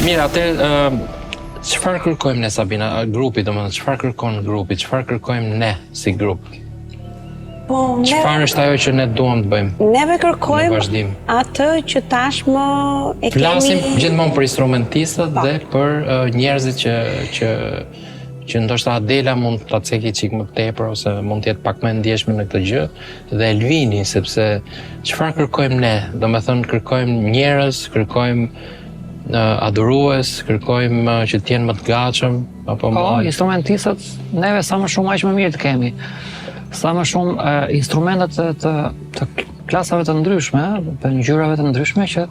Mirë, atëherë çfarë kërkojmë ne Sabina, grupi, domethënë çfarë kërkon grupi, çfarë kërkojmë ne si grup? Po, Çfarë është ajo që ne duam të bëjmë? Neve në kërkojmë vazhdim? atë që tashmë e Flasim kemi... gjithmonë për instrumentistët dhe për njerëzit që ndoshta Adela mund ta ceki çik më tepër ose mund të jetë pak më ndjeshme në këtë gjë, dhe Elvini, sepse çfarë kërkojmë ne? Domethënë kërkojmë njerëz, kërkojmë adhurues, kërkojmë që të jenë më të gatshëm apo Po, instrumentistët, neve sa më shumë aq më mirë të kemi. Sa më shumë instrumentet të klasave të ndryshme, të ngjyrave të ndryshme që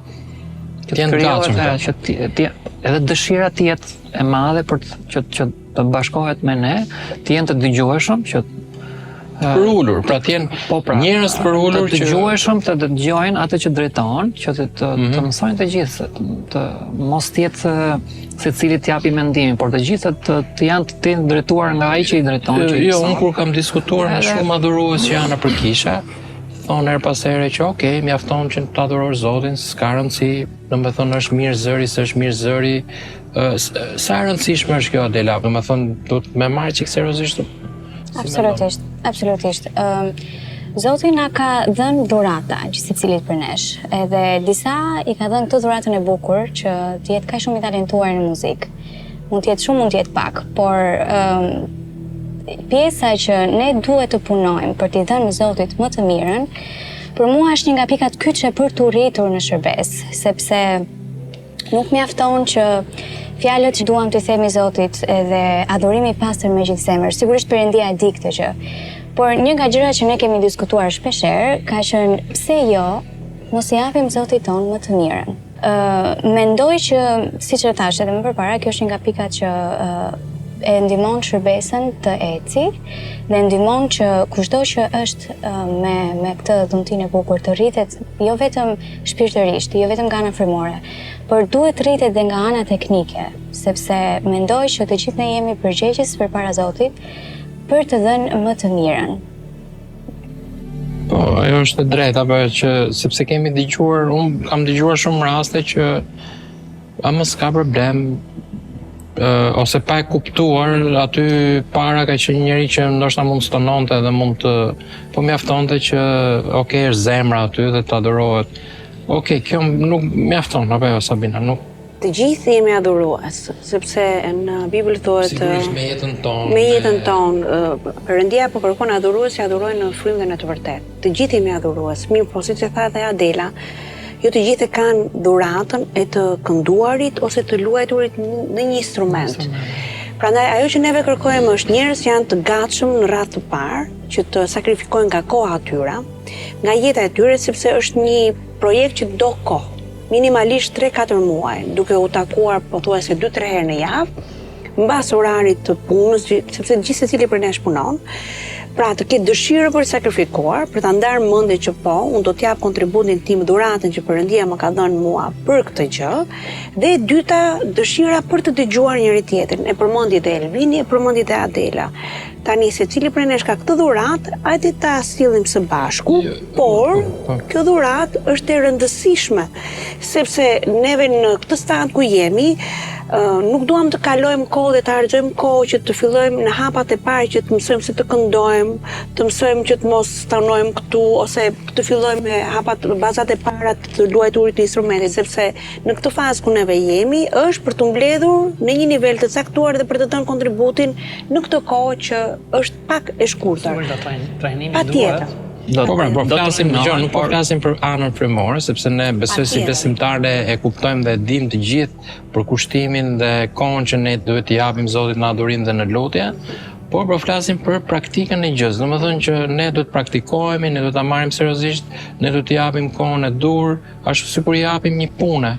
të jenë të gatshëm. Që edhe dëshira të jetë e madhe për që të bashkohet me ne, të jenë të dëgjueshëm, që përulur, pra të jenë njerëz të përulur që të dëgjueshëm, të dëgjojnë atë që drejton, që të mësojnë të gjithë, të mos jetë secili të japi mendimin, por të gjithë të janë të drejtuar nga ai që i drejton. Jo, unë kur kam diskutuar me shumë adhurues që janë nëpër kisha, thonë her pas here që okay, mjafton që të adhurosh Zotin, s'ka rëndësi, domethënë është mirë zëri, s'është mirë zëri. Sa e rëndësishme është kjo Adela? Domethënë duhet me marrë çik seriozisht. Absolutisht. Zoti na ka dhënë dhurata që secilit për nesh, edhe disa i ka dhënë këtë dhuratën e bukur që të jetë kaq shumë i talentuar në muzikë. Mund të jetë shumë, mund të jetë pak, por pjesa që ne duhet të punojmë për t'i dhënë Zotit më të mirën, për mua është një nga pikat kyçe për t'u rritur në shërbes, sepse nuk mjafton që fjalët që duam t'i themi Zotit edhe adhurimi i pastër me gjithë zemër. Sigurisht Perëndia e di këtë gjë. Por një nga gjërat që ne kemi diskutuar shpeshherë ka qenë pse jo mos i japim Zotit tonë më të mirën. Mendoj që, siç e thash edhe më përpara, kjo është një nga pikat që e ndihmon shërbesën të eci dhe ndihmon që kushdo që është me këtë dhuntinë e bukur të rritet jo vetëm shpirtërisht, jo vetëm nga ana frymore, por duhet rritet dhe nga ana teknike, sepse mendoj që të gjithë ne jemi përgjegjës përpara Zotit për të dhënë më të mirën. Po, ajo është e drejtë, apo që sepse kemi dëgjuar, unë kam dëgjuar shumë raste që mos ka problem, ose pa e kuptuar, aty para ka qenë njëri që ndoshta mund stononte dhe mund të po mjaftonte që okay, është zemra aty dhe të adurohet. Okay, kjo nuk mjafton, apo jo Sabina, nuk. Të gjithë jemi adhurues, sepse në Bibël thuhet sigurisht me jetën tonë. Me jetën tonë, Perëndia po kërkon adhurues që adhurojnë në frymë dhe në të vërtetë. Të gjithë jemi adhurues. Mirë, po siç e tha dhe Adela, jo të gjithë kanë dhuratën e të kënduarit ose të luajturit në një instrument. Prandaj ajo që neve kërkojmë është njerëz që janë të gatshëm në radhë të parë, që të sakrifikojnë nga koha e tyre, nga jeta e tyre, sepse është një projekt që do kohë. Minimalisht 3-4 muaj, duke u takuar pothuajse 2-3 herë në javë, mbas orarit të punës, sepse gjithë secili për nesh punon. Pra të ketë dëshirë për të sakrifikuar, për ta ndarë mendje që po, unë do t'jap kontributin tim, dhuratën që Perëndia më ka dhënë mua për këtë gjë, dhe e dyta, dëshira për të dëgjuar njëri tjetrin. E përmendi dhe Elvini, e përmendi dhe Adela. Tani secili prej nesh ka këtë dhuratë, hajde ta sillim së bashku, por kjo dhuratë është e rëndësishme, sepse neve në këtë stad ku jemi, nuk duam të kalojmë kohë dhe të harxojmë kohë që të fillojmë në hapat e parë që të mësojmë se të këndojmë, të mësojmë që të mos stanojmë këtu, ose të fillojmë me bazat e para të luajturit të instrumentit, sepse në këtë fazë ku neve jemi, është për të mbledhur në një nivel të caktuar dhe për të dhënë kontributin në këtë kohë që është pak e shkurtër. Patjetër. Po flasim, nuk po flasim për anën frymore, sepse ne besoj si besimtarë e kuptojmë dhe dim të gjithë për kushtimin dhe kohën që ne duhet t'i japim Zotit në adhurim dhe në lutje, por po flasim për praktikën e gjës. Domethënë që ne duhet praktikohemi, ne duhet ta marrim seriozisht, ne duhet t'i japim kohën e dur, ashtu sikur i japim një punë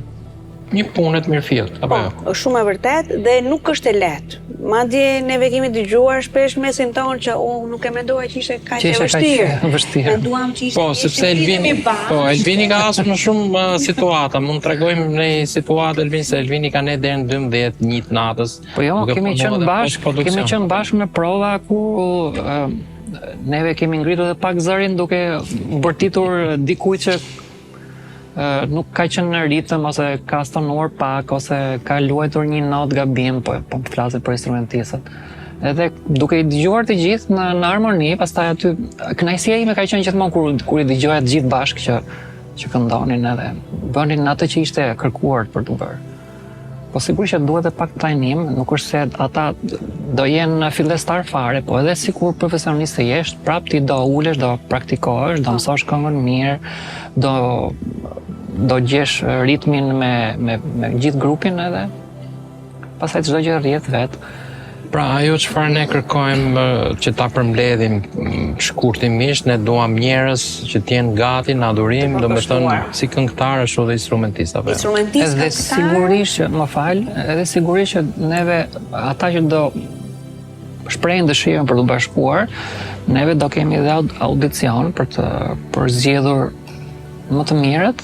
të mirëfillt, apo jo? Është shumë e vërtetë dhe nuk është e lehtë. Madje neve kemi dëgjuar shpesh mesin tonë që nuk e mendova që ishte kaq e vështirë. Menduam që ishte sepse Elvini ka hasur në shumë situata. Mund t'tregojmë në situatë Elvini se Elvini ka ne deri në 12-1 natës. Po jo, kemi qenë bashkë në prova ku neve kemi ngritur edhe pak zërin duke bërtitur dikujt që nuk ka qenë në ritëm ose ka stonuar pak ose ka luajtur një not gabim, po flasit për instrumentistët. Edhe duke i dëgjuar të gjithë në harmoni, pastaj aty kënaqësia ime ka qenë gjithmonë kur i dëgjoja të gjithë bashkë që këndonin edhe bënin atë që ishte kërkuar për të bërë. Po sigurisht që duhet e pak trajnim, nuk është se ata do jenë fillestar fare, po edhe sikur profesionist të jesh, prap ti do ulesh, do praktikohesh, do mësosh këngën mirë, do gjesh ritmin me gjithë grupin edhe pastaj çdo gjë rrjedh vet. Pra ajo çfarë ne kërkojmë që ta përmbledhim shkurtimisht, ne duam njerëz që të jenë gati në adhurim, domethënë si këngëtar ashtu dhe instrumentista. Edhe sigurisht që edhe sigurisht që neve ata që do shprehin dëshirën për të bashkuar, neve do kemi edhe audicion për të zgjedhur më të mirët,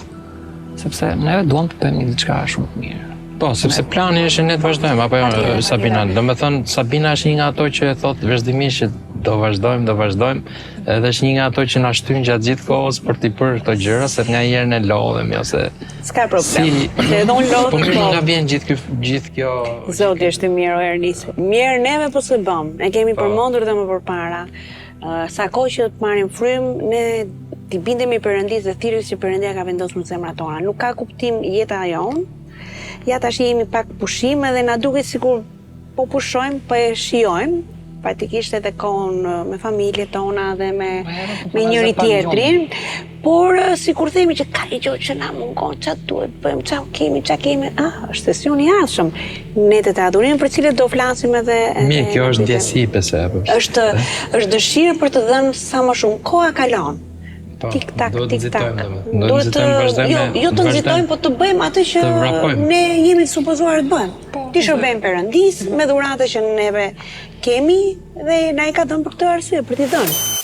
sepse neve duam të bëjmë diçka shumë të mirë. Po, sepse plani është ne të vazhdojmë, apo jo, Sabina? Domethënë, Sabina është një nga ato që thotë vazhdimisht që do vazhdojmë, edhe është një nga ato që na shtyn gjatë gjithë kohës për t'i bërë këto gjëra, se nganjëherë ne lodhemi ose s'ka problem. Se edhe unë lodh. Po nga vjen gjithë kjo. Zoti është i mirë, Ernisi. Mirë neve po se bëm. Ne kemi përmendur dhe më përpara. Sa kohë që të marrim frymë, ne t'i bindemi Perëndis dhe thirrjes që Perëndia ka vendosur në zemrat tona. Nuk ka kuptim jeta jon. Ja tash jemi pak pushim edhe na duket sikur po pushojmë, po e shijojmë, praktikisht edhe kohën me familjet tona dhe me njëri tjetrin, por sikur themi që ka një gjë që na mungon, çfarë duhet bëjmë, çfarë kemi, është sesion i ardhshëm. Netet e adhurimit për cilët do flasim edhe. Mirë, kjo është ndjesi pse apo. Është dëshirë për të dhënë sa më shumë, koha kalon. Tik-tak. Jo të nxitojmë, po të bëjmë atë që ne jemi të supozuar të bëjmë. Ti shërbejmë Perëndis me dhuratë që neve kemi dhe na i ka dhënë për këtë arsye, për t'i dhënë.